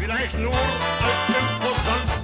vielleicht nur als Imposant.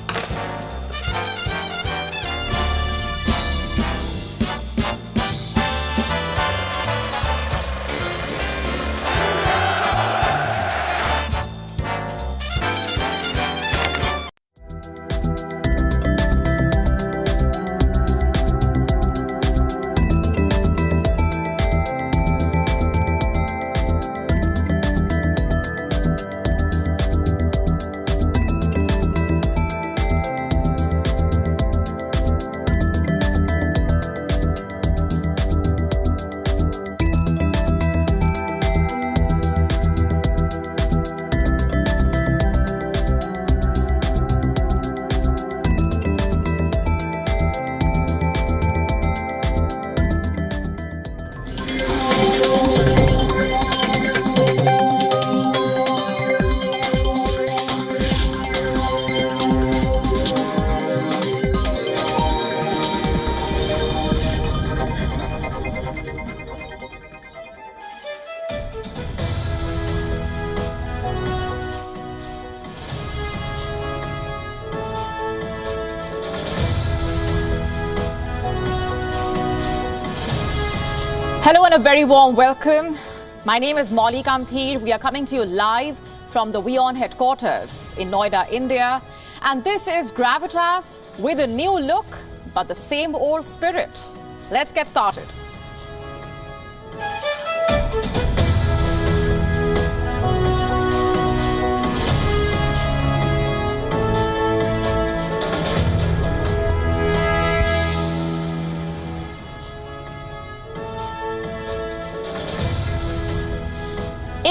Hello and a very warm welcome. My name is Molly Kampir. We are coming to you live from the WION headquarters in Noida, India. And this is Gravitas with a new look, but the same old spirit. Let's get started.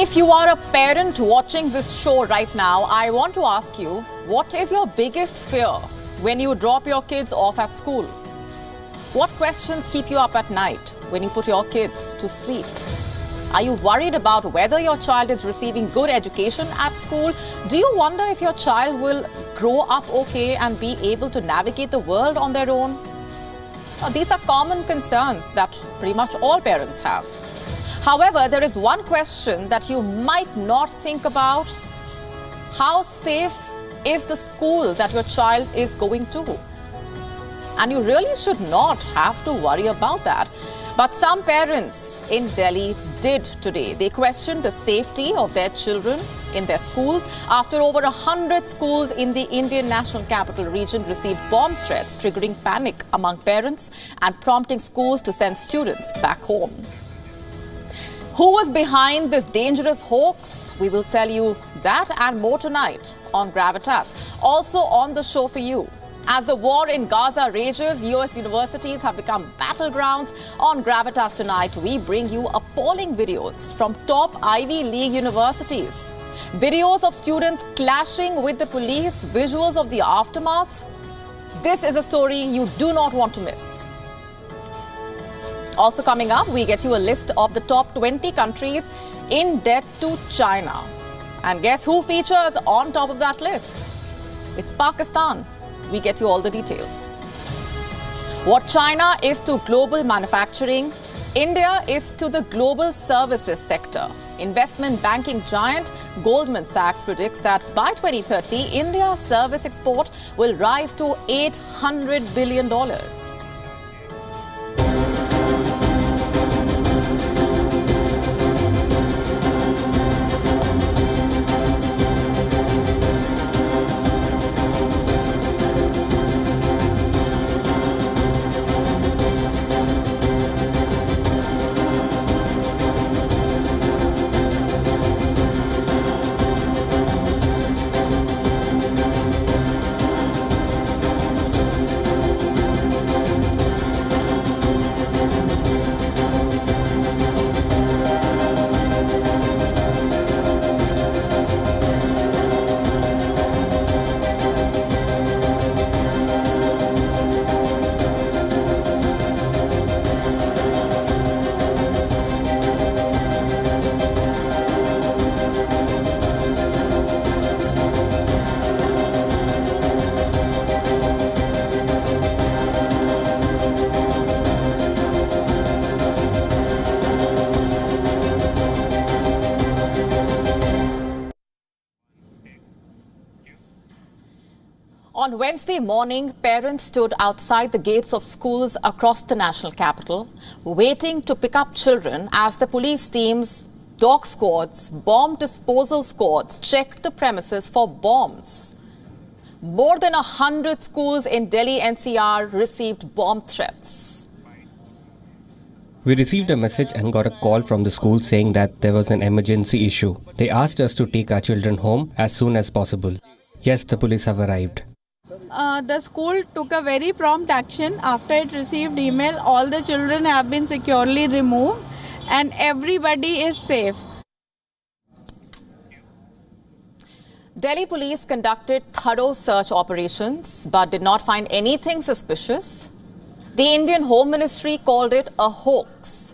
If you are a parent watching this show right now, I want to ask you, what is your biggest fear when you drop your kids off at school? What questions keep you up at night when you put your kids to sleep? Are you worried about whether your child is receiving good education at school? Do you wonder if your child will grow up okay and be able to navigate the world on their own? These are common concerns that pretty much all parents have. However, there is one question that you might not think about. How safe is the school that your child is going to? And you really should not have to worry about that. But some parents in Delhi did today. They questioned the safety of their children in their schools after over 100 schools in the Indian National Capital Region received bomb threats, triggering panic among parents and prompting schools to send students back home. Who was behind this dangerous hoax? We will tell you that and more tonight on Gravitas. Also on the show for you. As the war in Gaza rages, US universities have become battlegrounds. On Gravitas tonight, we bring you appalling videos from top Ivy League universities. Videos of students clashing with the police, visuals of the aftermath. This is a story you do not want to miss. Also coming up, we get you a list of the top 20 countries in debt to China. And guess who features on top of that list? It's Pakistan. We get you all the details. What China is to global manufacturing, India is to the global services sector. Investment banking giant Goldman Sachs predicts that by 2030, India's service export will rise to $800 billion. On Wednesday morning, parents stood outside the gates of schools across the national capital, waiting to pick up children as the police teams, dog squads, bomb disposal squads checked the premises for bombs. More than 100 schools in Delhi NCR received bomb threats. We received a message and got a call from the school saying that there was an emergency issue. They asked us to take our children home as soon as possible. Yes, the police have arrived. The school took a very prompt action. After it received email, all the children have been securely removed and everybody is safe. Delhi police conducted thorough search operations but did not find anything suspicious. The Indian Home Ministry called it a hoax.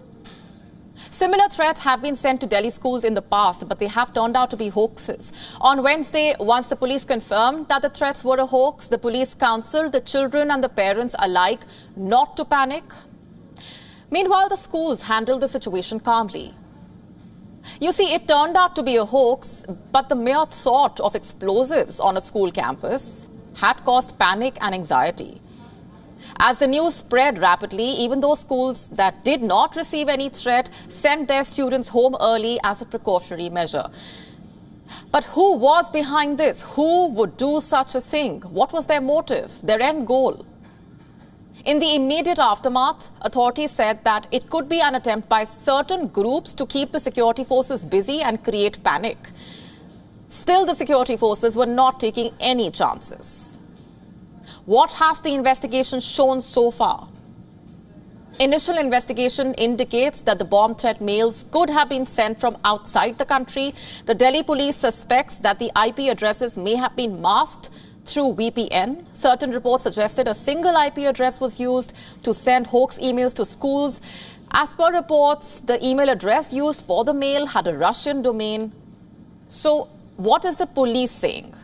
Similar threats have been sent to Delhi schools in the past, but they have turned out to be hoaxes. On Wednesday, once the police confirmed that the threats were a hoax, the police counseled the children and the parents alike not to panic. Meanwhile, the schools handled the situation calmly. You see, it turned out to be a hoax, but the mere thought of explosives on a school campus had caused panic and anxiety. As the news spread rapidly, even those schools that did not receive any threat sent their students home early as a precautionary measure. But who was behind this? Who would do such a thing? What was their motive, their end goal? In the immediate aftermath, authorities said that it could be an attempt by certain groups to keep the security forces busy and create panic. Still, the security forces were not taking any chances. What has the investigation shown so far? Initial investigation indicates that the bomb threat mails could have been sent from outside the country. The Delhi police suspects that the IP addresses may have been masked through VPN. Certain reports suggested a single IP address was used to send hoax emails to schools. As per reports, the email address used for the mail had a Russian domain. So, what is the police saying?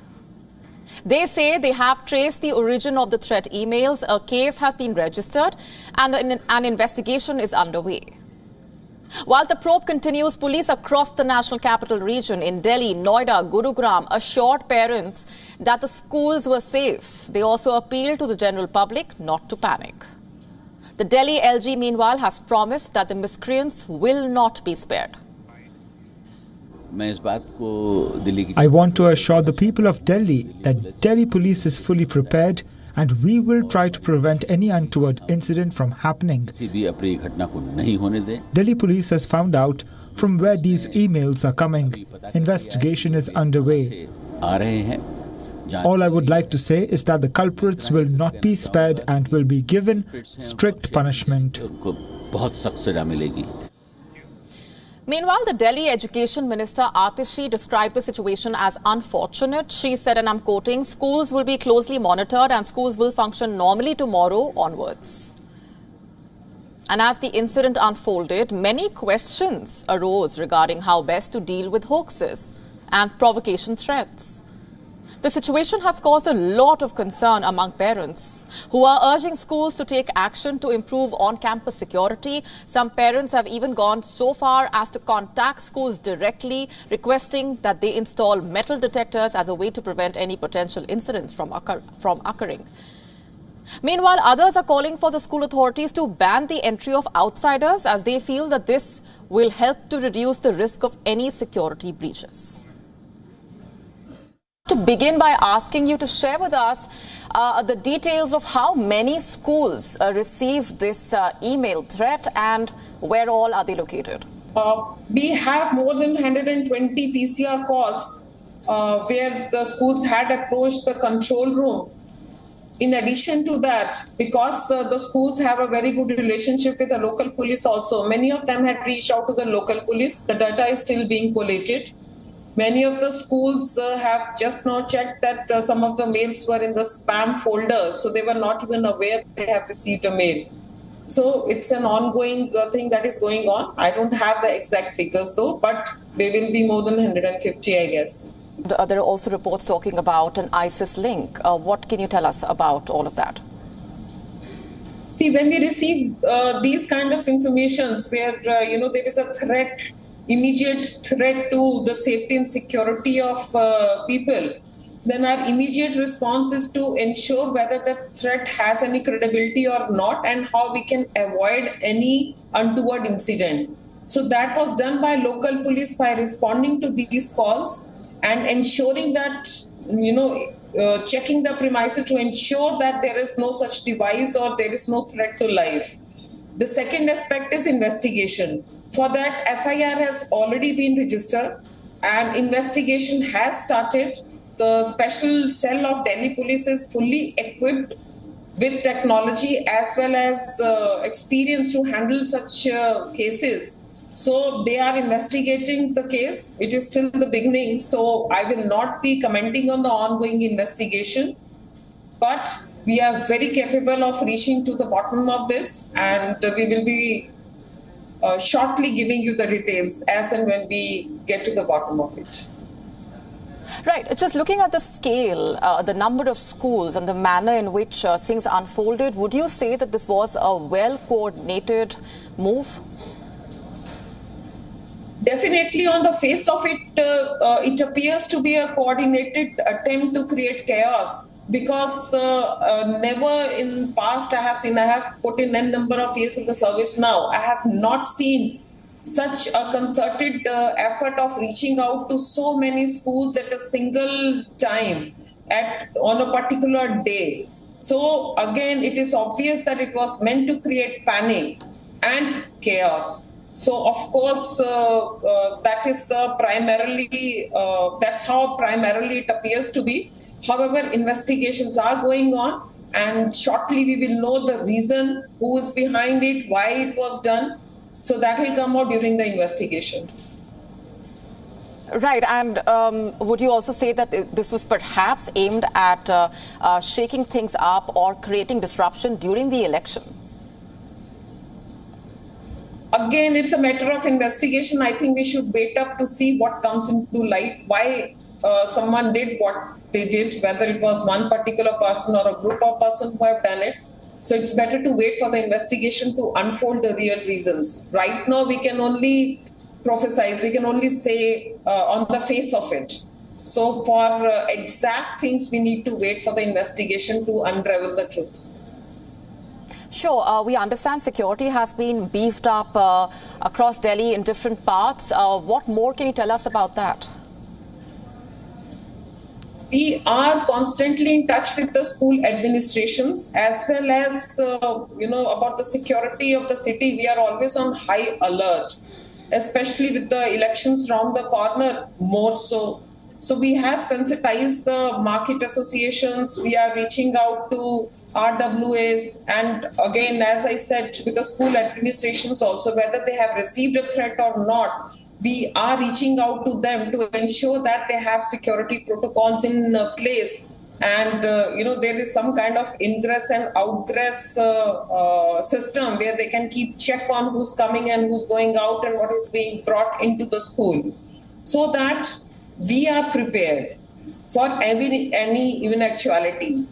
They say they have traced the origin of the threat emails, a case has been registered, and an investigation is underway. While the probe continues, police across the national capital region in Delhi, Noida, Gurugram assured parents that the schools were safe. They also appealed to the general public not to panic. The Delhi LG, meanwhile, has promised that the miscreants will not be spared. I want to assure the people of Delhi that Delhi police is fully prepared and we will try to prevent any untoward incident from happening. Delhi police has found out from where these emails are coming. Investigation is underway. All I would like to say is that the culprits will not be spared and will be given strict punishment. Meanwhile, the Delhi Education Minister Atishi described the situation as unfortunate. She said, and I'm quoting, schools will be closely monitored and schools will function normally tomorrow onwards. And as the incident unfolded, many questions arose regarding how best to deal with hoaxes and provocation threats. The situation has caused a lot of concern among parents who are urging schools to take action to improve on-campus security. Some parents have even gone so far as to contact schools directly, requesting that they install metal detectors as a way to prevent any potential incidents from occurring. Meanwhile, others are calling for the school authorities to ban the entry of outsiders as they feel that this will help to reduce the risk of any security breaches. To begin by asking you to share with us the details of how many schools received this email threat and where all are they located? We have more than 120 PCR calls where the schools had approached the control room. In addition to that, because the schools have a very good relationship with the local police also, many of them had reached out to the local police. The data is still being collated. Many of the schools have just now checked that some of the mails were in the spam folder, so they were not even aware they have received a mail. So it's an ongoing thing that is going on. I don't have the exact figures though, but they will be more than 150, I guess. There are also reports talking about an ISIS link. What can you tell us about all of that? See, when we receive these kind of informations where, there is a threat, immediate threat to the safety and security of people, then our immediate response is to ensure whether the threat has any credibility or not and how we can avoid any untoward incident. So that was done by local police by responding to these calls and ensuring that, checking the premises to ensure that there is no such device or there is no threat to life. The second aspect is investigation. For that, FIR has already been registered and investigation has started. The special cell of Delhi Police is fully equipped with technology as well as experience to handle such cases. So they are investigating the case. It is still the beginning, so I will not be commenting on the ongoing investigation. But we are very capable of reaching to the bottom of this, and we will be shortly giving you the details as and when we get to the bottom of it. Right. Just looking at the scale, the number of schools and the manner in which things unfolded, would you say that this was a well-coordinated move? Definitely, on the face of it, it appears to be a coordinated attempt to create chaos. Because never in past I have put in a number of years in the service now, I have not seen such a concerted effort of reaching out to so many schools at a single time on a particular day. So again, it is obvious that it was meant to create panic and chaos. So of course, that is that's how primarily it appears to be. However, investigations are going on, and shortly we will know the reason, who is behind it, why it was done. So that will come out during the investigation. Right, and would you also say that this was perhaps aimed at shaking things up or creating disruption during the election? Again, it's a matter of investigation. I think we should wait up to see what comes into light, why someone did what they did, whether it was one particular person or a group of persons who have done it. So it's better to wait for the investigation to unfold the real reasons. Right now, we can only prophesize, we can only say on the face of it. So for exact things, we need to wait for the investigation to unravel the truth. Sure, we understand security has been beefed up across Delhi in different parts. What more can you tell us about that? We are constantly in touch with the school administrations as well as, about the security of the city. We are always on high alert, especially with the elections around the corner more so. So we have sensitized the market associations. We are reaching out to RWAs. And again, as I said, with the school administrations also, whether they have received a threat or not, we are reaching out to them to ensure that they have security protocols in place. And, there is some kind of ingress and outgress system where they can keep check on who's coming and who's going out and what is being brought into the school, so that we are prepared for any eventuality.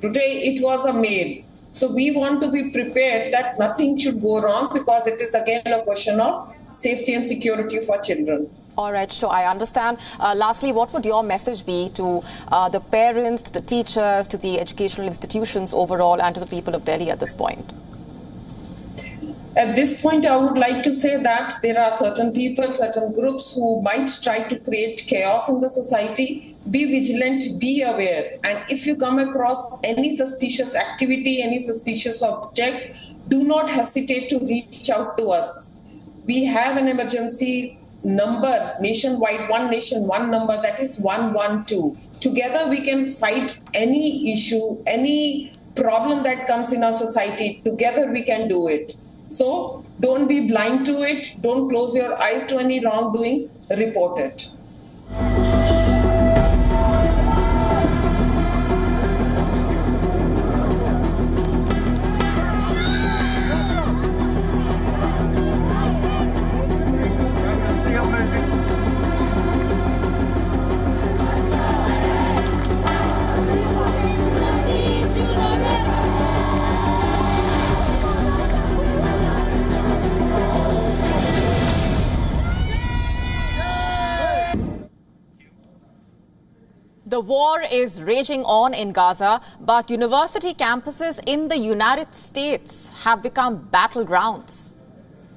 Today, it was a mail. So we want to be prepared that nothing should go wrong, because it is again a question of safety and security for children. All right, sure, I understand. Lastly, what would your message be to the parents, to the teachers, to the educational institutions overall, and to the people of Delhi at this point? At this point, I would like to say that there are certain people, certain groups who might try to create chaos in the society. Be vigilant, be aware. And if you come across any suspicious activity, any suspicious object, do not hesitate to reach out to us. We have an emergency number nationwide, one nation, one number, that is 112. Together we can fight any issue, any problem that comes in our society. Together we can do it. So don't be blind to it. Don't close your eyes to any wrongdoings. Report it. The war is raging on in Gaza, but university campuses in the United States have become battlegrounds.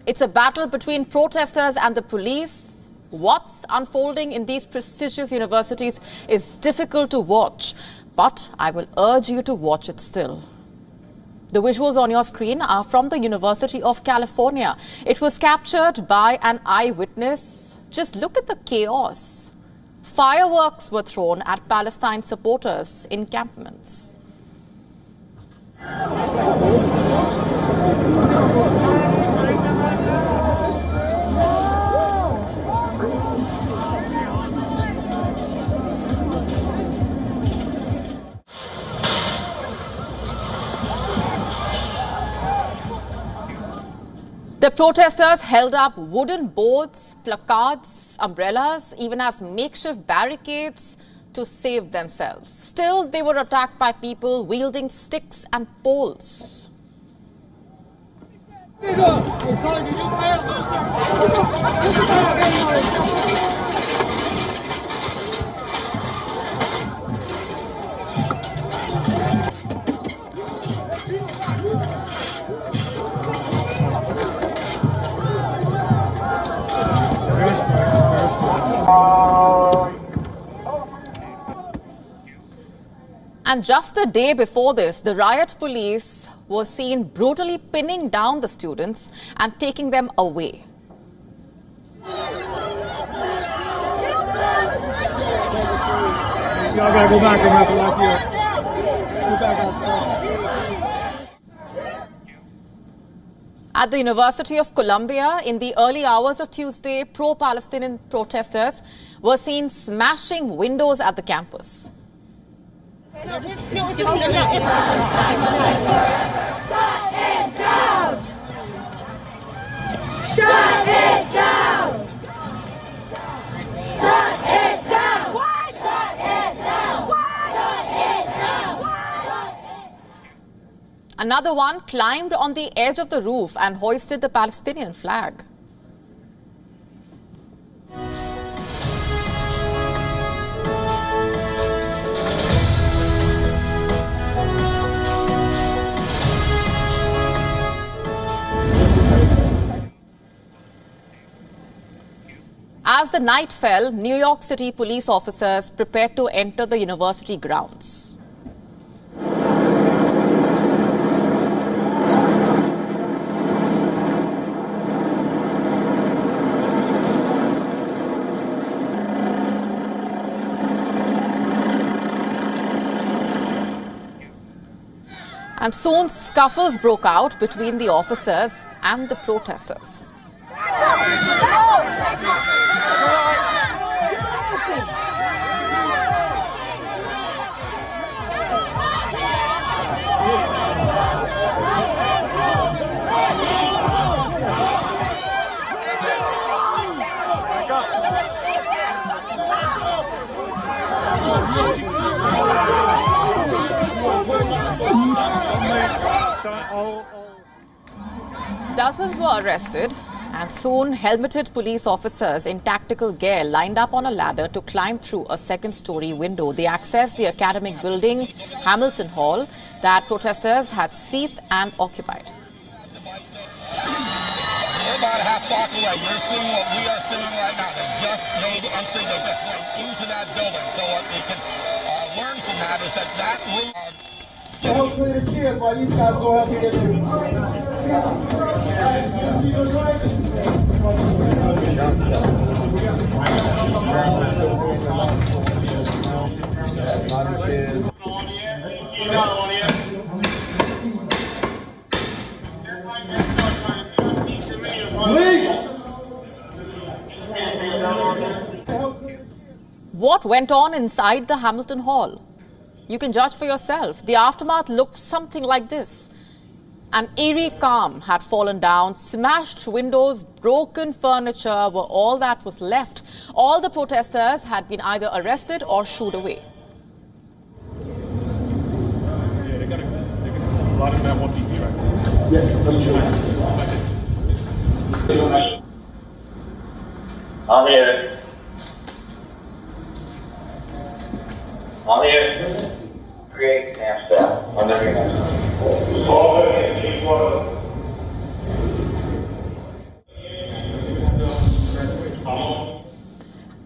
It's a battle between protesters and the police. What's unfolding in these prestigious universities is difficult to watch, but I will urge you to watch it still. The visuals on your screen are from the University of California. It was captured by an eyewitness. Just look at the chaos. Fireworks were thrown at Palestine supporters' encampments. The protesters held up wooden boards, placards, umbrellas, even as makeshift barricades to save themselves. Still, they were attacked by people wielding sticks and poles. And just a day before this, the riot police were seen brutally pinning down the students and taking them away. Y'all gotta go back and have to lock here. Go back out. At the University of Columbia, in the early hours of Tuesday, pro-Palestinian protesters were seen smashing windows at the campus. Shut it down! Shut it down! Shut it down! What? Shut it down! What? Shut it down! What? Another one climbed on the edge of the roof and hoisted the Palestinian flag. As the night fell, New York City police officers prepared to enter the university grounds. And soon scuffles broke out between the officers and the protesters. Dozens were arrested, and soon helmeted police officers in tactical gear lined up on a ladder to climb through a second-story window. They accessed the academic building, Hamilton Hall, that protesters had seized and occupied. We're about a half block away. You're seeing what we are seeing right now. They just made entry. They just went into that building. So what we can learn from that is that room... Help clear the chairs while these guys go help you get through. What went on inside the Hamilton Hall? You can judge for yourself. The aftermath looked something like this. An eerie calm had fallen down. Smashed windows, broken furniture were all that was left. All the protesters had been either arrested or shooed away. Yeah, they got a lot of that one TV right now. Yes, I'm here. On the instance, create camp staff. On the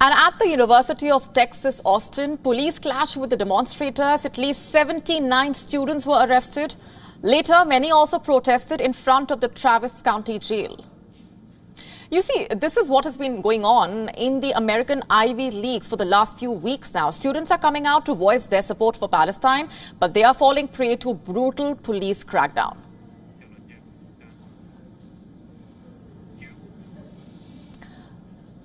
And at the University of Texas, Austin, police clashed with the demonstrators. At least 79 students were arrested. Later, many also protested in front of the Travis County Jail. You see, this is what has been going on in the American Ivy Leagues for the last few weeks now. Students are coming out to voice their support for Palestine, but they are falling prey to brutal police crackdown.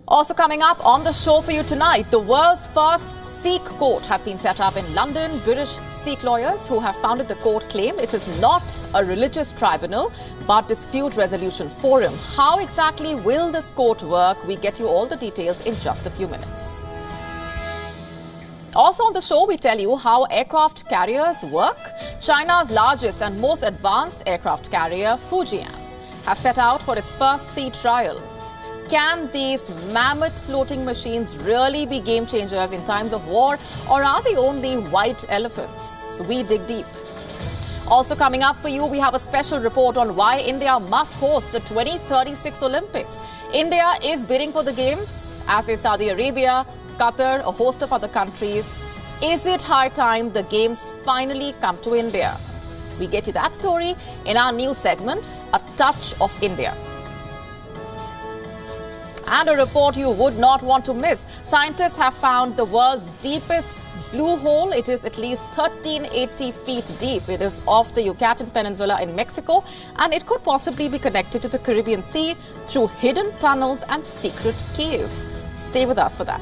Also coming up on the show for you tonight, the world's first Sikh court has been set up in London. British Sikh lawyers who have founded the court claim it is not a religious tribunal but dispute resolution forum. How exactly will this court work? We get you all the details in just a few minutes. Also on the show, we tell you how aircraft carriers work. China's largest and most advanced aircraft carrier, Fujian, has set out for its first sea trial. Can these mammoth floating machines really be game changers in times of war, or are they only white elephants? We dig deep. Also coming up for you, we have a special report on why India must host the 2036 Olympics. India is bidding for the Games, as is Saudi Arabia, Qatar, a host of other countries. Is it high time the Games finally come to India? We get you that story in our new segment, A Touch of India. And a report you would not want to miss. Scientists have found the world's deepest blue hole. It is at least 1,380 feet deep. It is off the Yucatan Peninsula in Mexico, and it could possibly be connected to the Caribbean Sea through hidden tunnels and secret cave. Stay with us for that.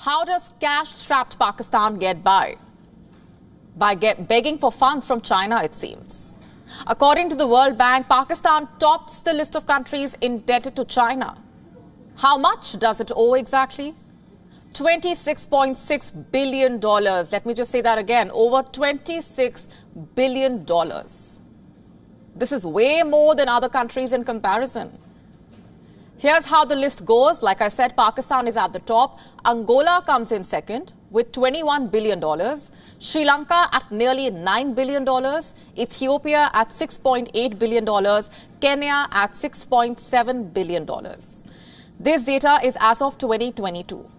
How does cash-strapped Pakistan get by? By begging for funds from China, it seems. According to the World Bank, Pakistan tops the list of countries indebted to China. How much does it owe exactly? $26.6 billion. Let me just say that again. Over $26 billion. This is way more than other countries in comparison. Here's how the list goes. Like I said, Pakistan is at the top. Angola comes in second with $21 billion. Sri Lanka at nearly $9 billion. Ethiopia at $6.8 billion. Kenya at $6.7 billion. This data is as of 2022.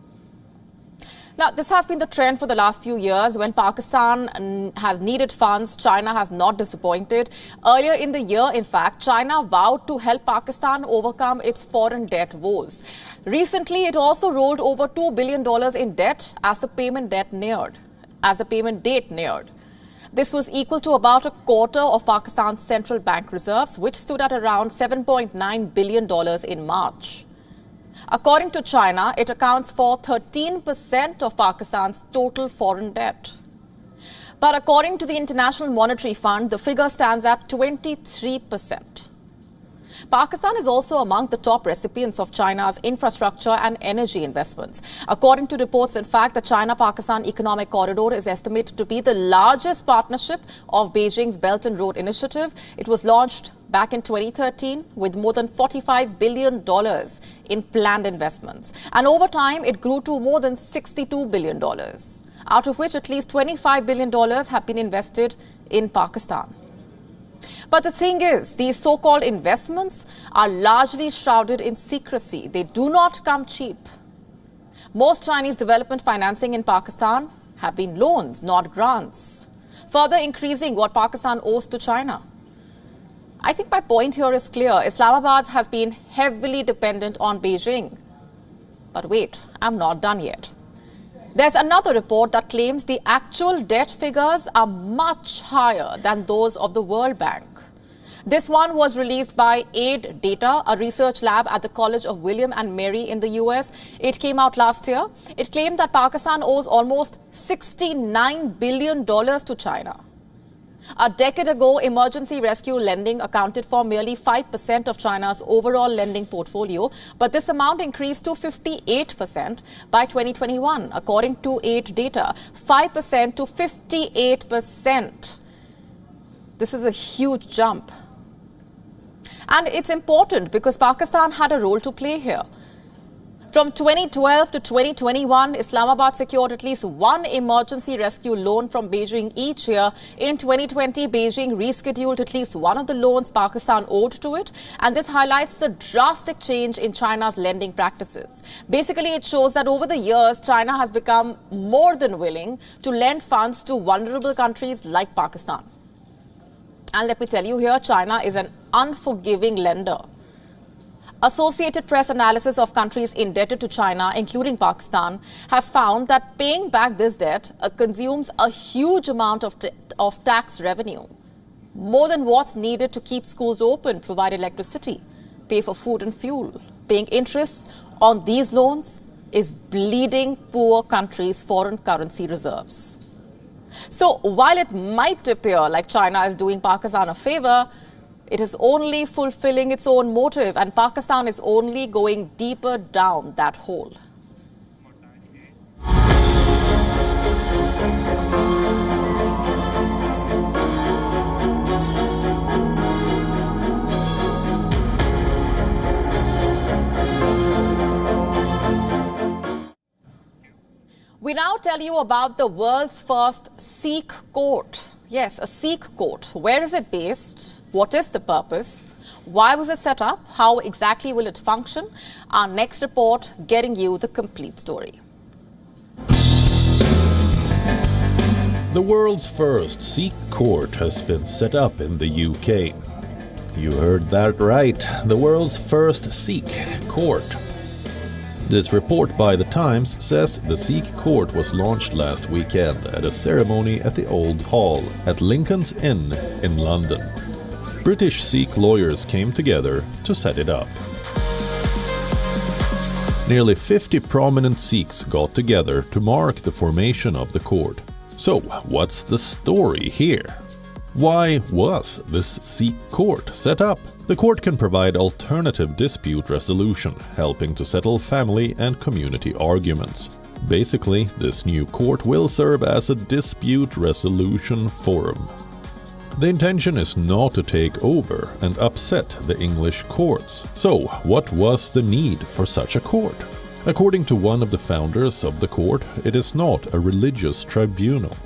Now, this has been the trend for the last few years. When Pakistan has needed funds, China has not disappointed. Earlier in the year, in fact, China vowed to help Pakistan overcome its foreign debt woes. Recently, it also rolled over $2 billion in debt as the payment date neared. This was equal to about a quarter of Pakistan's central bank reserves, which stood at around $7.9 billion in March. According to China, it accounts for 13% of Pakistan's total foreign debt. But according to the International Monetary Fund, the figure stands at 23%. Pakistan is also among the top recipients of China's infrastructure and energy investments. According to reports, in fact, the China-Pakistan Economic Corridor is estimated to be the largest partnership of Beijing's Belt and Road Initiative. It was launched back in 2013 with more than $45 billion in planned investments. And over time, it grew to more than $62 billion, out of which at least $25 billion have been invested in Pakistan. But the thing is, these so-called investments are largely shrouded in secrecy. They do not come cheap. Most Chinese development financing in Pakistan have been loans, not grants, further increasing what Pakistan owes to China. I think my point here is clear. Islamabad has been heavily dependent on Beijing. But wait, I'm not done yet. There's another report that claims the actual debt figures are much higher than those of the World Bank. This one was released by Aid Data, a research lab at the College of William and Mary in the US. It came out last year. It claimed that Pakistan owes almost $69 billion to China. A decade ago, emergency rescue lending accounted for merely 5% of China's overall lending portfolio, but this amount increased to 58% by 2021, according to aid data. 5% to 58%. This is a huge jump. And it's important because Pakistan had a role to play here. From 2012 to 2021, Islamabad secured at least one emergency rescue loan from Beijing each year. In 2020, Beijing rescheduled at least one of the loans Pakistan owed to it. And this highlights the drastic change in China's lending practices. Basically, it shows that over the years, China has become more than willing to lend funds to vulnerable countries like Pakistan. And let me tell you here, China is an unforgiving lender. Associated Press analysis of countries indebted to China, including Pakistan, has found that paying back this debt consumes a huge amount of tax revenue, more than what's needed to keep schools open, provide electricity, pay for food and fuel. Paying interest on these loans is bleeding poor countries' foreign currency reserves. So while it might appear like China is doing Pakistan a favor, it is only fulfilling its own motive, and Pakistan is only going deeper down that hole. We now tell you about the world's first Sikh court. Yes, a Sikh court. Where is it based? What is the purpose? Why was it set up? How exactly will it function? Our next report getting you the complete story. The world's first Sikh court has been set up in the UK. You heard that right, the world's first Sikh court. This report by The Times says the Sikh court was launched last weekend at a ceremony at the Old Hall at Lincoln's Inn in London. British Sikh lawyers came together to set it up. Nearly 50 prominent Sikhs got together to mark the formation of the court. So, what's the story here? Why was this Sikh court set up? The court can provide alternative dispute resolution, helping to settle family and community arguments. Basically, this new court will serve as a dispute resolution forum. The intention is not to take over and upset the English courts. So, what was the need for such a court? According to one of the founders of the court, it is not a religious tribunal.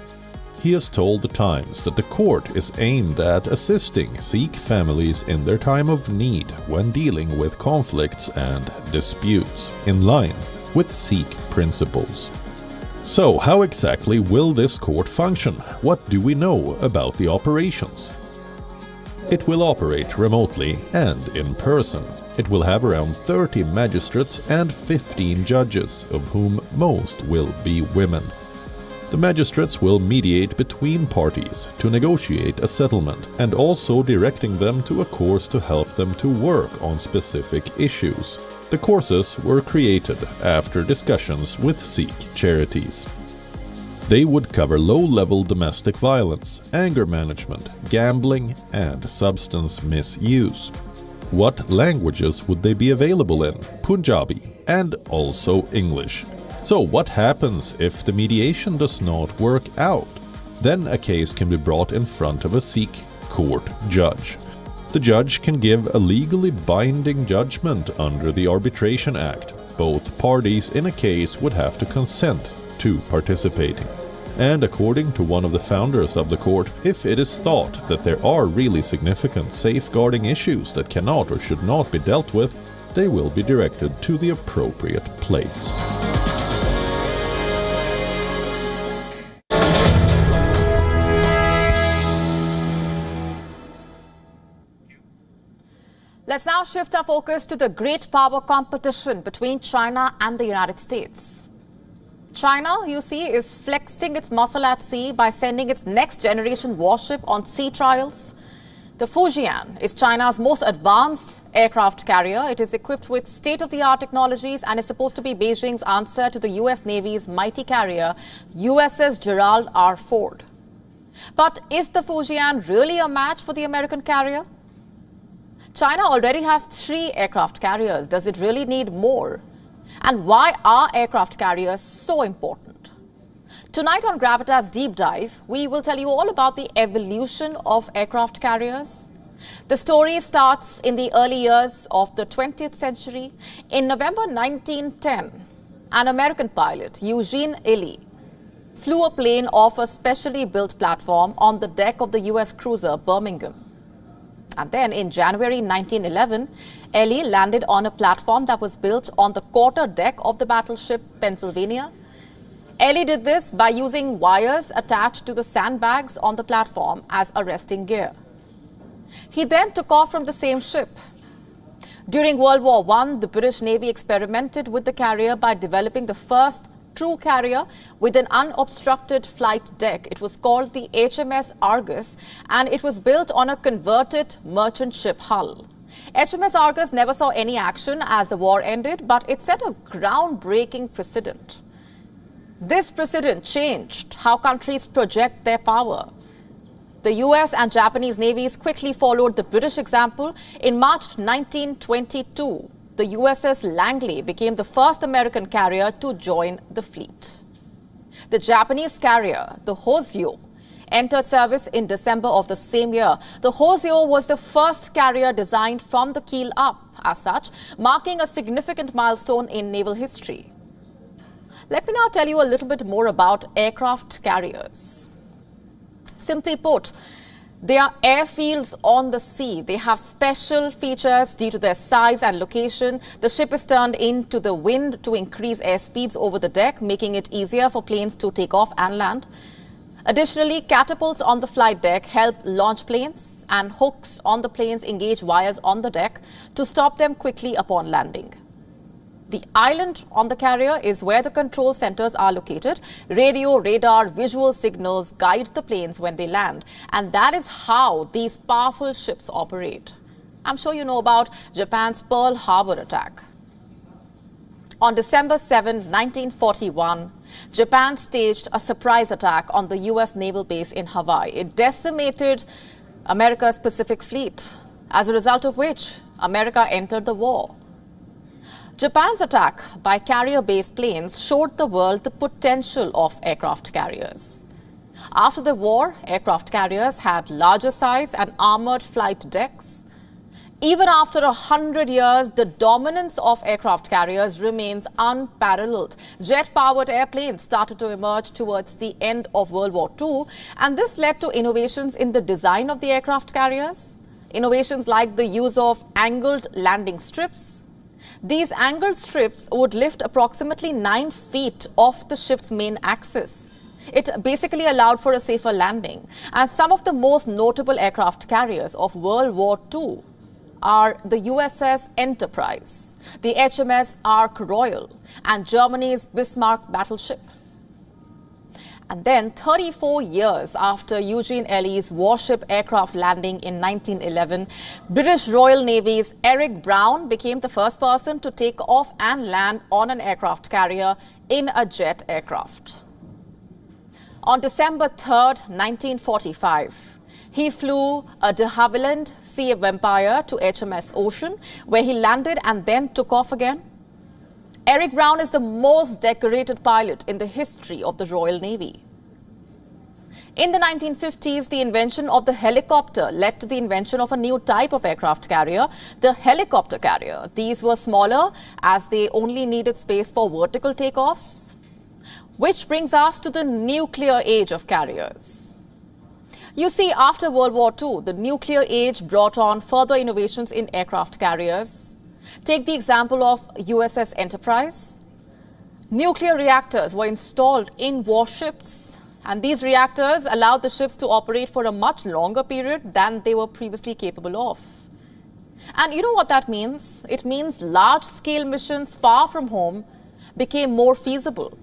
He has told The Times that the court is aimed at assisting Sikh families in their time of need when dealing with conflicts and disputes, in line with Sikh principles. So, how exactly will this court function? What do we know about the operations? It will operate remotely and in person. It will have around 30 magistrates and 15 judges, of whom most will be women. The magistrates will mediate between parties to negotiate a settlement and also directing them to a course to help them to work on specific issues. The courses were created after discussions with Sikh charities. They would cover low-level domestic violence, anger management, gambling, and substance misuse. What languages would they be available in? Punjabi and also English. So what happens if the mediation does not work out? Then a case can be brought in front of a Sikh court judge. The judge can give a legally binding judgment under the Arbitration Act. Both parties in a case would have to consent to participating. And according to one of the founders of the court, if it is thought that there are really significant safeguarding issues that cannot or should not be dealt with, they will be directed to the appropriate place. Let's now shift our focus to the great power competition between China and the United States. China, you see, is flexing its muscle at sea by sending its next-generation warship on sea trials. The Fujian is China's most advanced aircraft carrier. It is equipped with state-of-the-art technologies and is supposed to be Beijing's answer to the U.S. Navy's mighty carrier, USS Gerald R. Ford. But is the Fujian really a match for the American carrier? China already has 3 aircraft carriers. Does it really need more? And why are aircraft carriers so important? Tonight on Gravitas Deep Dive, we will tell you all about the evolution of aircraft carriers. The story starts in the early years of the 20th century. In November 1910, an American pilot, Eugene Ely, flew a plane off a specially built platform on the deck of the U.S. cruiser Birmingham. And then in January 1911, Ely landed on a platform that was built on the quarter deck of the battleship Pennsylvania. Ely did this by using wires attached to the sandbags on the platform as arresting gear. He then took off from the same ship. During World War I, the British Navy experimented with the carrier by developing the first true carrier with an unobstructed flight deck. It was called the HMS Argus, and it was built on a converted merchant ship hull. HMS Argus never saw any action as the war ended, but it set a groundbreaking precedent. This precedent changed how countries project their power. The US and Japanese navies quickly followed the British example. In March 1922, the USS Langley became the first American carrier to join the fleet. The Japanese carrier, the Hoax, entered service in December of the same year. The Hoax was the first carrier designed from the keel up, as such, marking a significant milestone in naval history. Let me now tell you a little bit more about aircraft carriers. Simply put, they are airfields on the sea. They have special features due to their size and location. The ship is turned into the wind to increase air speeds over the deck, making it easier for planes to take off and land. Additionally, catapults on the flight deck help launch planes, and hooks on the planes engage wires on the deck to stop them quickly upon landing. The island on the carrier is where the control centers are located. Radio, radar, visual signals guide the planes when they land. And that is how these powerful ships operate. I'm sure you know about Japan's Pearl Harbor attack. On December 7, 1941, Japan staged a surprise attack on the U.S. naval base in Hawaii. It decimated America's Pacific Fleet, as a result of which America entered the war. Japan's attack by carrier-based planes showed the world the potential of aircraft carriers. After the war, aircraft carriers had larger size and armored flight decks. Even after 100 years, the dominance of aircraft carriers remains unparalleled. Jet-powered airplanes started to emerge towards the end of World War II, and this led to innovations in the design of the aircraft carriers. Innovations like the use of angled landing strips. These angled strips would lift approximately 9 feet off the ship's main axis. It basically allowed for a safer landing. And some of the most notable aircraft carriers of World War II are the USS Enterprise, the HMS Ark Royal, and Germany's Bismarck battleship. And then 34 years after Eugene Ely's warship aircraft landing in 1911, British Royal Navy's Eric Brown became the first person to take off and land on an aircraft carrier in a jet aircraft. On December 3rd, 1945, he flew a de Havilland Sea Vampire to HMS Ocean, where he landed and then took off again. Eric Brown is the most decorated pilot in the history of the Royal Navy. In the 1950s, the invention of the helicopter led to the invention of a new type of aircraft carrier, the helicopter carrier. These were smaller as they only needed space for vertical takeoffs. Which brings us to the nuclear age of carriers. You see, after World War II, the nuclear age brought on further innovations in aircraft carriers. Take the example of USS Enterprise. Nuclear reactors were installed in warships, and these reactors allowed the ships to operate for a much longer period than they were previously capable of. And you know what that means? It means large-scale missions far from home became more feasible.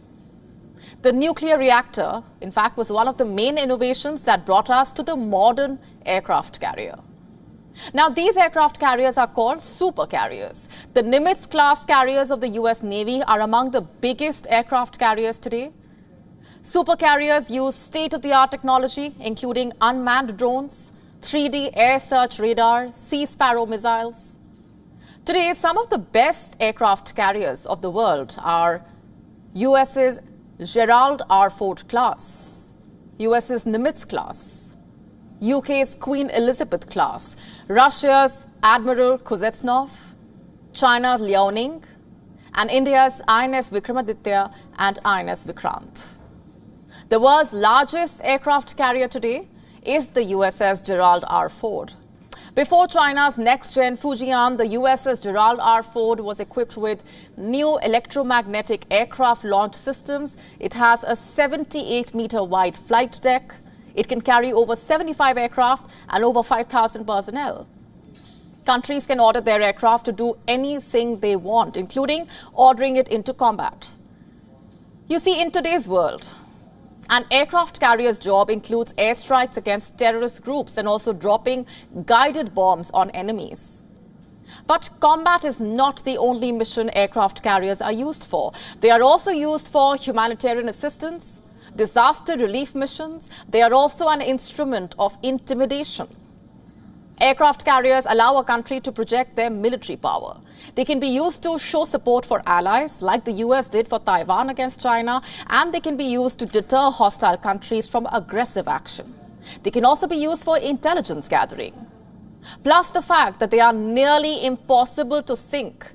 The nuclear reactor, in fact, was one of the main innovations that brought us to the modern aircraft carrier. Now, these aircraft carriers are called supercarriers. The Nimitz-class carriers of the U.S. Navy are among the biggest aircraft carriers today. Supercarriers use state-of-the-art technology, including unmanned drones, 3D air search radar, Sea Sparrow missiles. Today, some of the best aircraft carriers of the world are US's Gerald R. Ford class, US's Nimitz class, UK's Queen Elizabeth class, Russia's Admiral Kuznetsov, China's Liaoning, and India's INS Vikramaditya and INS Vikrant. The world's largest aircraft carrier today is the USS Gerald R. Ford. Before China's next-gen Fujian, the USS Gerald R. Ford was equipped with new electromagnetic aircraft launch systems. It has a 78-meter wide flight deck. It can carry over 75 aircraft and over 5,000 personnel. Countries can order their aircraft to do anything they want, including ordering it into combat. You see, in today's world, an aircraft carrier's job includes airstrikes against terrorist groups and also dropping guided bombs on enemies. But combat is not the only mission aircraft carriers are used for. They are also used for humanitarian assistance, disaster relief missions. They are also an instrument of intimidation. Aircraft carriers allow a country to project their military power. They can be used to show support for allies, like the US did for Taiwan against China, and they can be used to deter hostile countries from aggressive action. They can also be used for intelligence gathering. Plus the fact that they are nearly impossible to sink.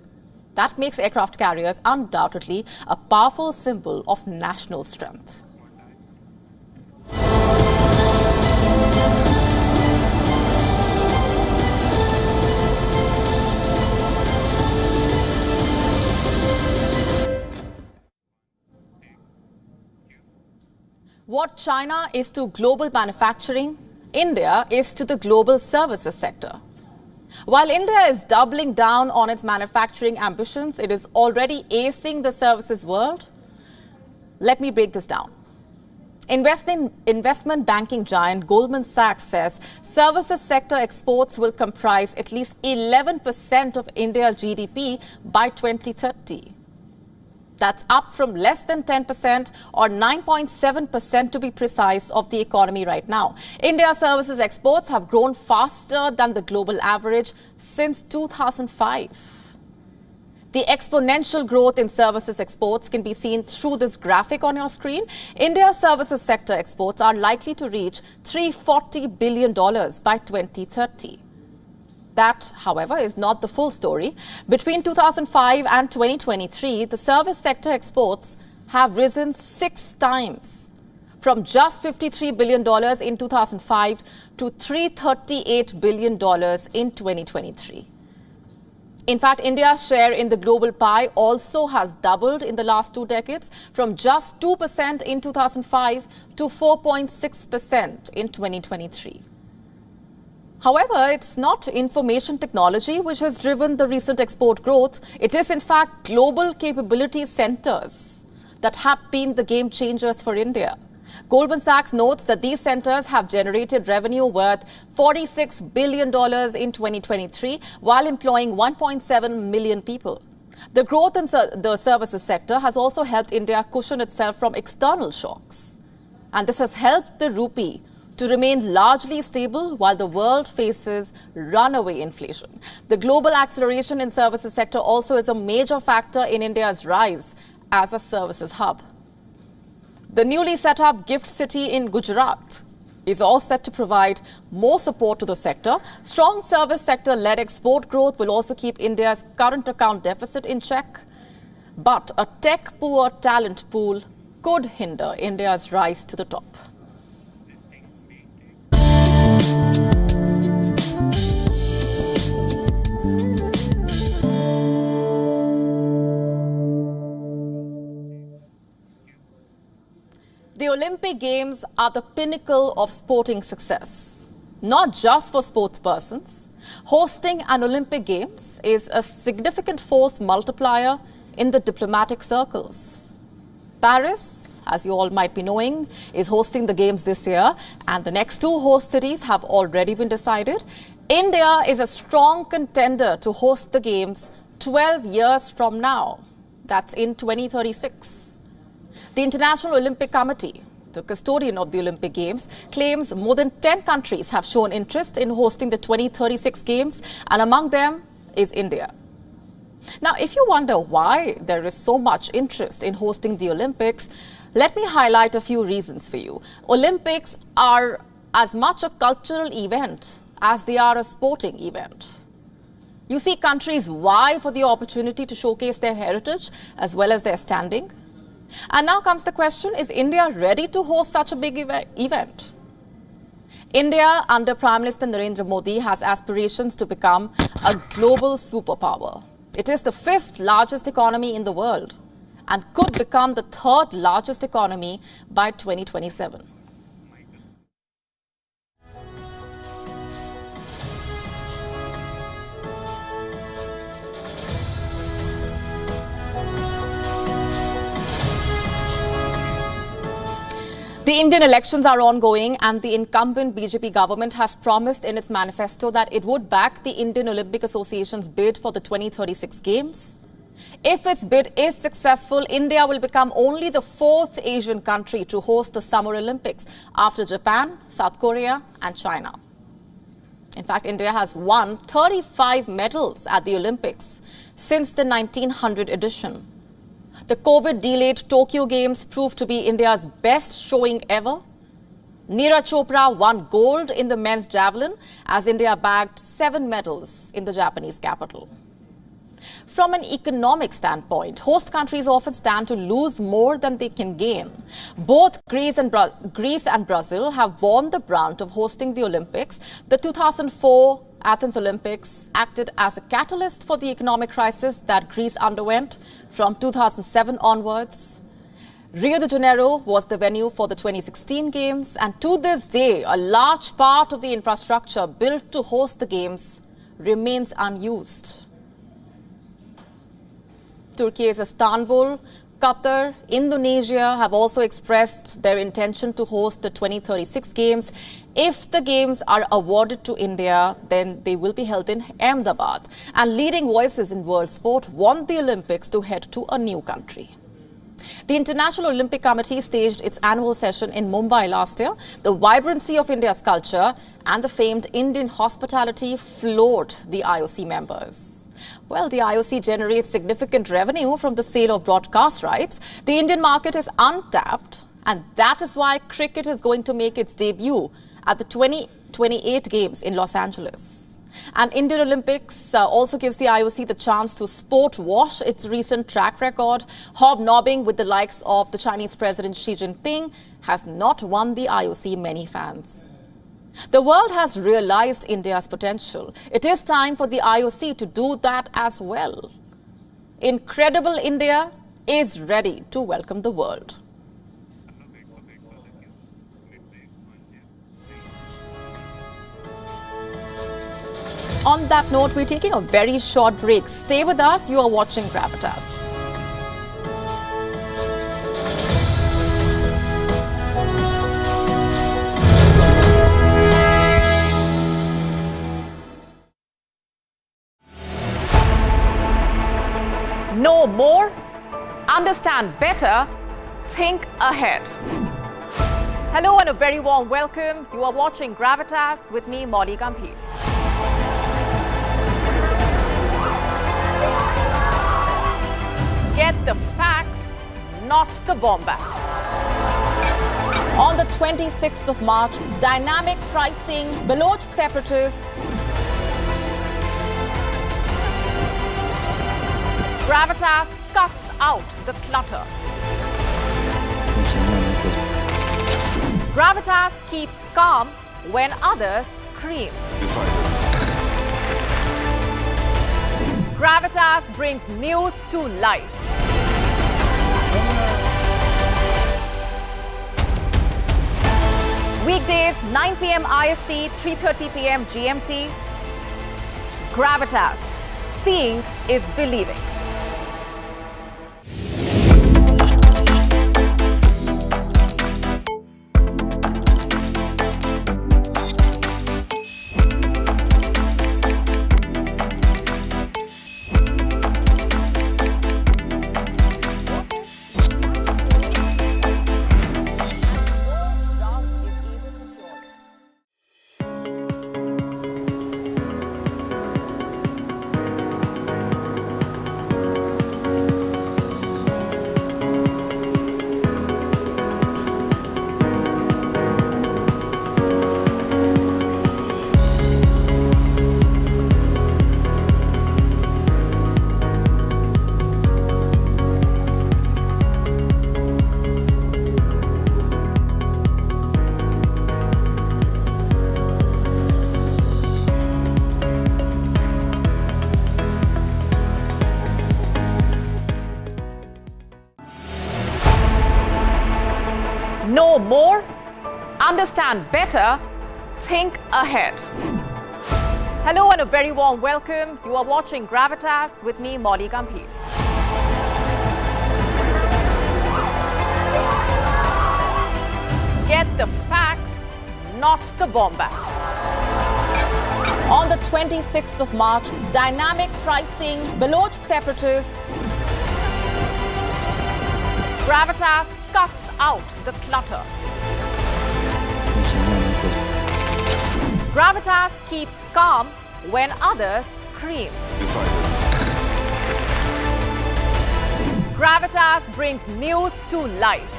That makes aircraft carriers undoubtedly a powerful symbol of national strength. What China is to global manufacturing, India is to the global services sector. While India is doubling down on its manufacturing ambitions, it is already acing the services world. Let me break this down. Investment banking giant Goldman Sachs says services sector exports will comprise at least 11% of India's GDP by 2030. That's up from less than 10% or 9.7% to be precise of the economy right now. India's services exports have grown faster than the global average since 2005. The exponential growth in services exports can be seen through this graphic on your screen. India's services sector exports are likely to reach $340 billion by 2030. That, however, is not the full story. Between 2005 and 2023, the service sector exports have risen 6 times, from just $53 billion in 2005 to $338 billion in 2023. In fact, India's share in the global pie also has doubled in the last 2 decades, from just 2% in 2005 to 4.6% in 2023. However, it's not information technology which has driven the recent export growth. It is, in fact, global capability centers that have been the game changers for India. Goldman Sachs notes that these centers have generated revenue worth $46 billion in 2023 while employing 1.7 million people. The growth in the services sector has also helped India cushion itself from external shocks. And this has helped the rupee to remain largely stable while the world faces runaway inflation. The global acceleration in services sector also is a major factor in India's rise as a services hub. The newly set up Gift City in Gujarat is all set to provide more support to the sector. Strong service sector-led export growth will also keep India's current account deficit in check. But a tech-poor talent pool could hinder India's rise to the top. The Olympic Games are the pinnacle of sporting success, not just for sports persons. Hosting an Olympic Games is a significant force multiplier in the diplomatic circles. Paris, as you all might be knowing, is hosting the Games this year, and the next 2 host cities have already been decided. India is a strong contender to host the Games 12 years from now. That's in 2036. The International Olympic Committee, the custodian of the Olympic Games, claims more than 10 countries have shown interest in hosting the 2036 Games, and among them is India. Now, if you wonder why there is so much interest in hosting the Olympics, let me highlight a few reasons for you. Olympics are as much a cultural event as they are a sporting event. You see, countries vie for the opportunity to showcase their heritage as well as their standing. And now comes the question, is India ready to host such a big event? India, under Prime Minister Narendra Modi, has aspirations to become a global superpower. It is the 5th largest economy in the world and could become the 3rd largest economy by 2027. The Indian elections are ongoing, and the incumbent BJP government has promised in its manifesto that it would back the Indian Olympic Association's bid for the 2036 Games. If its bid is successful, India will become only the 4th Asian country to host the Summer Olympics after Japan, South Korea and China. In fact, India has won 35 medals at the Olympics since the 1900 edition. The COVID-delayed Tokyo Games proved to be India's best showing ever. Neeraj Chopra won gold in the men's javelin as India bagged 7 medals in the Japanese capital. From an economic standpoint, host countries often stand to lose more than they can gain. Both Greece and Brazil have borne the brunt of hosting the Olympics. The 2004 Athens Olympics acted as a catalyst for the economic crisis that Greece underwent from 2007 onwards. Rio de Janeiro was the venue for the 2016 Games, and to this day, a large part of the infrastructure built to host the Games remains unused. Turkey's Istanbul, Qatar, Indonesia have also expressed their intention to host the 2036 Games. If the Games are awarded to India, then they will be held in Ahmedabad. And leading voices in world sport want the Olympics to head to a new country. The International Olympic Committee staged its annual session in Mumbai last year. The vibrancy of India's culture and the famed Indian hospitality floored the IOC members. Well, the IOC generates significant revenue from the sale of broadcast rights. The Indian market is untapped, and that is why cricket is going to make its debut at the 2028 Games in Los Angeles. And Indian Olympics also gives the IOC the chance to sport wash its recent track record. Hobnobbing with the likes of the Chinese President Xi Jinping has not won the IOC many fans. The world has realized India's potential. It is time for the IOC to do that as well. Incredible India is ready to welcome the world. On that note, we're taking a very short break. Stay with us. You are watching Gravitas. Know more, understand better, think ahead. Hello and a very warm welcome. You are watching Gravitas with me, Molly Gambhir. Get the facts, not the bombast. On the 26th of March, dynamic pricing, Baloch separatists, Gravitas cuts out the clutter. Gravitas keeps calm when others scream. Gravitas brings news to life. Weekdays, 9 PM IST, 3:30 PM GMT. Gravitas. Seeing is believing. know more, understand better, think ahead. Hello and a very warm welcome. You are watching Gravitas with me, Molly Gambhir. Get the facts, not the bombast. On the 26th of March, dynamic pricing, Baloch separatists, Gravitas cuts out the clutter. Gravitas keeps calm when others scream. Gravitas brings news to life.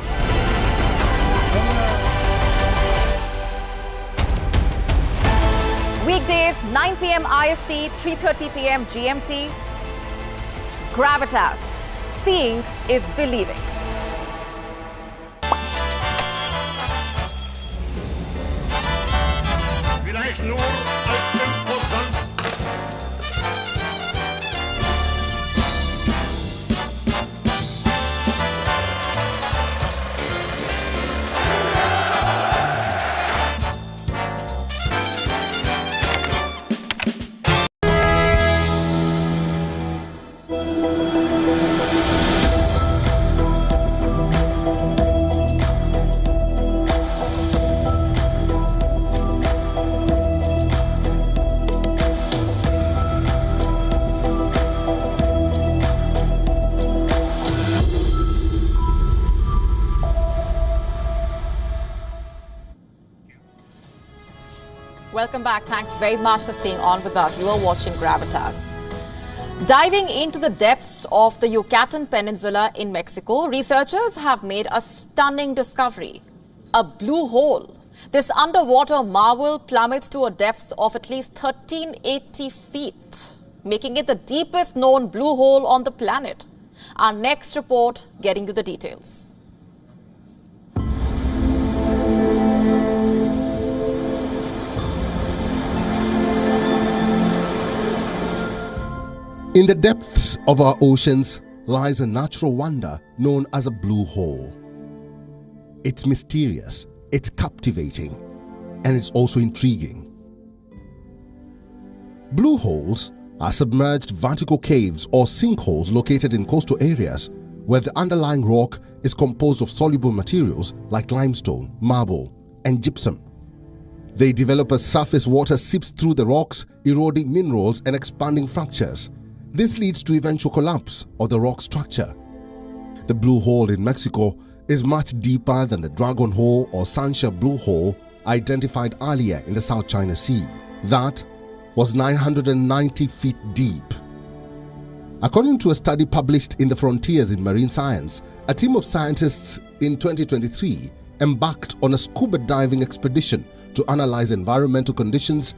Weekdays, 9 PM IST, 3:30 PM GMT. Gravitas. Seeing is believing. Vielleicht nur als Impulsant. Welcome back. Thanks very much for staying on with us. You are watching Gravitas. Diving into the depths of the Yucatan Peninsula in Mexico, researchers have made a stunning discovery. A blue hole. This underwater marvel plummets to a depth of at least 1,380 feet, making it the deepest known blue hole on the planet. Our next report getting you the details. In the depths of our oceans lies a natural wonder known as a blue hole. It's mysterious, it's captivating, and it's also intriguing. Blue holes are submerged vertical caves or sinkholes located in coastal areas where the underlying rock is composed of soluble materials like limestone, marble, and gypsum. They develop as surface water seeps through the rocks, eroding minerals and expanding fractures. This leads to eventual collapse of the rock structure. The blue hole in Mexico is much deeper than the Dragon Hole or Sancha Blue Hole identified earlier in the South China Sea. That was 990 feet deep. According to a study published in the Frontiers in Marine Science, a team of scientists in 2023 embarked on a scuba diving expedition to analyze environmental conditions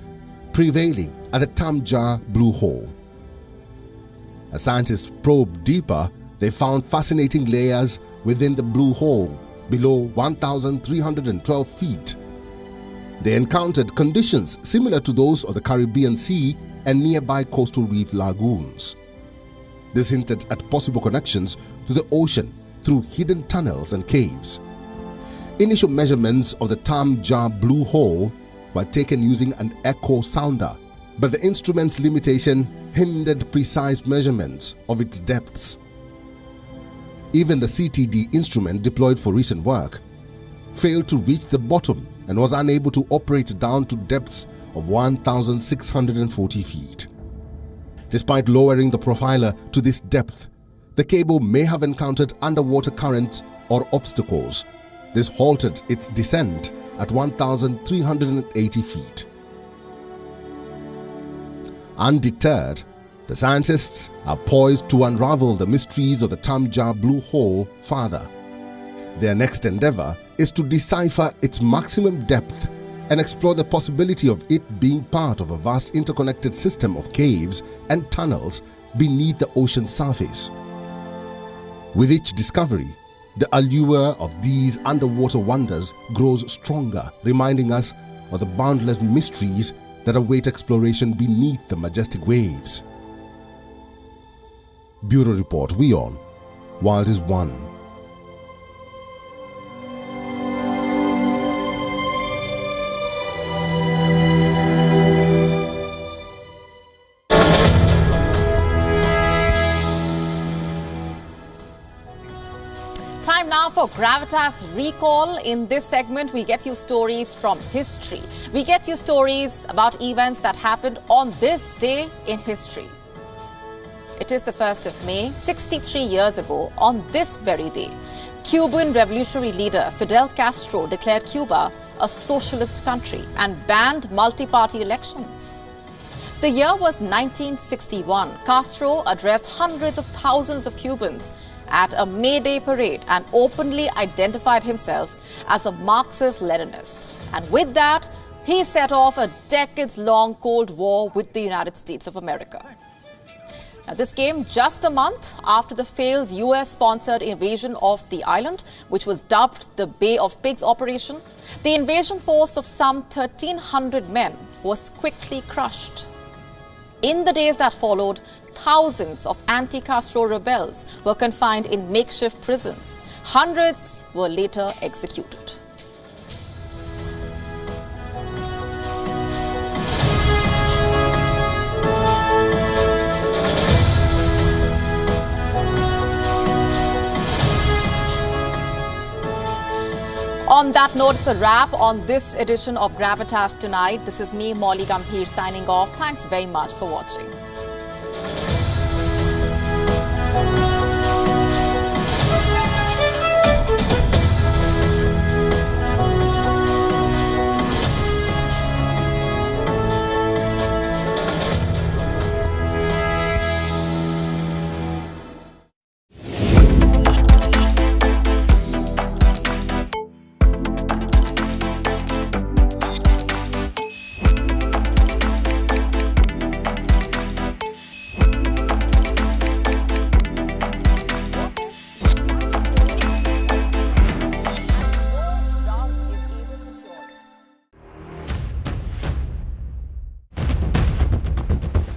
prevailing at the Tamja Blue Hole. As scientists probed deeper, they found fascinating layers within the blue hole below 1,312 feet. They encountered conditions similar to those of the Caribbean Sea and nearby coastal reef lagoons. This hinted at possible connections to the ocean through hidden tunnels and caves. Initial measurements of the Tamja Blue Hole were taken using an echo sounder, but the instrument's limitation hindered precise measurements of its depths. Even the CTD instrument deployed for recent work failed to reach the bottom and was unable to operate down to depths of 1,640 feet. Despite lowering the profiler to this depth, the cable may have encountered underwater currents or obstacles. This halted its descent at 1,380 feet. Undeterred, the scientists are poised to unravel the mysteries of the Tamja Blue Hole further. Their next endeavor is to decipher its maximum depth and explore the possibility of it being part of a vast interconnected system of caves and tunnels beneath the ocean's surface. With each discovery, the allure of these underwater wonders grows stronger, reminding us of the boundless mysteries that await exploration beneath the majestic waves. Bureau Report, WION, World is One. Time now for Gravitas Recall. In this segment, we get you stories from history. We get you stories about events that happened on this day in history. It is the 1st of May, 63 years ago, on this very day, Cuban revolutionary leader Fidel Castro declared Cuba a socialist country and banned multi-party elections. The year was 1961. Castro addressed hundreds of thousands of Cubans at a May Day parade and openly identified himself as a Marxist-Leninist. And with that, he set off a decades-long Cold War with the United States of America. Now, this came just a month after the failed US-sponsored invasion of the island, which was dubbed the Bay of Pigs operation. The invasion force of some 1,300 men was quickly crushed. In the days that followed, thousands of anti-Castro rebels were confined in makeshift prisons. Hundreds were later executed. On that note, it's a wrap on this edition of Gravitas Tonight. This is me, Molly Gambhir, signing off. Thanks very much for watching.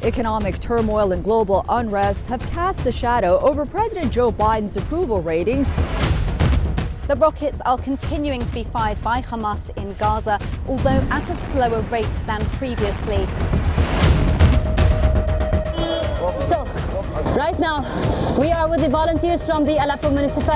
Economic turmoil and global unrest have cast a shadow over President Joe Biden's approval ratings. The rockets are continuing to be fired by Hamas in Gaza, although at a slower rate than previously. So, right now, we are with the volunteers from the Aleppo Municipality.